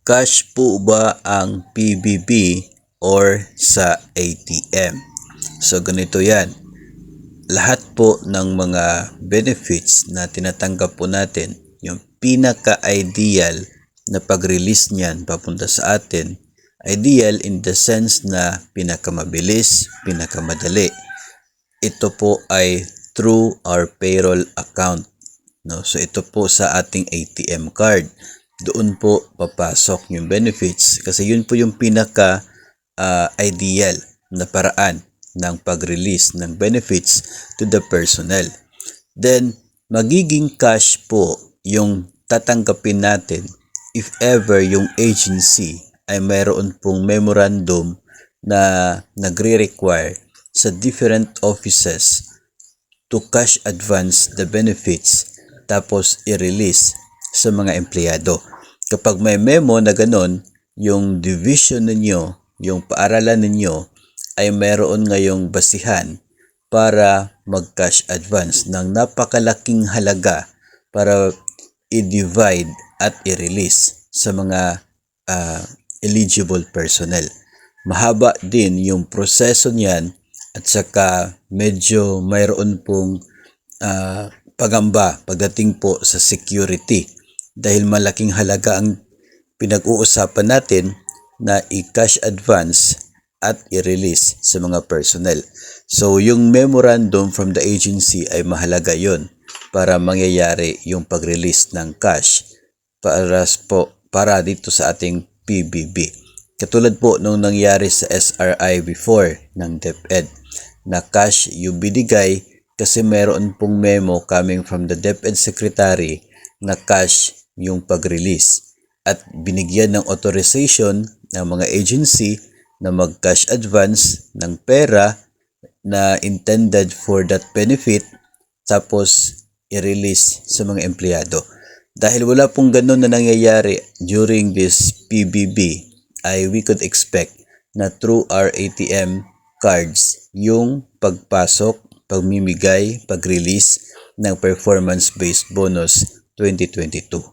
Cash po ba ang PBB or sa ATM? So ganito yan. Lahat po ng mga benefits na tinatanggap po natin, yung pinaka-ideal na pag-release niyan papunta sa atin, ideal in the sense na pinakamabilis, pinakamadali. Ito po ay through our payroll account. No? So ito po sa ating ATM card. Doon po papasok yung benefits kasi yun po yung pinaka ideal na paraan ng pag-release ng benefits to the personnel. Then, magiging cash po yung tatanggapin natin if ever yung agency ay mayroon pong memorandum na nagre-require sa different offices to cash advance the benefits tapos i-release sa mga empleyado. Kapag may memo na ganon, yung division ninyo, yung paaralan ninyo ay mayroon ngayong basihan para mag-cash advance ng napakalaking halaga para i-divide at i-release sa mga eligible personnel. Mahaba din yung proseso niyan at saka medyo mayroon pong pagamba pagdating po sa security dahil malaking halaga ang pinag-uusapan natin na i-cash advance at i-release sa mga personnel. So yung memorandum from the agency ay mahalaga yon para mangyayari yung pag-release ng cash para dito sa ating PBB. Katulad po nung nangyari sa SRI before ng DepEd na cash yung binigay kasi meron pong memo coming from the DepEd Secretary na cash yung pag-release at binigyan ng authorization ng mga agency na mag-cash advance ng pera na intended for that benefit tapos i-release sa mga empleyado. Dahil wala pong ganun na nangyayari during this PBB, we could expect na through our ATM cards yung pagpasok, pagmimigay, pag-release ng performance-based bonus 2022.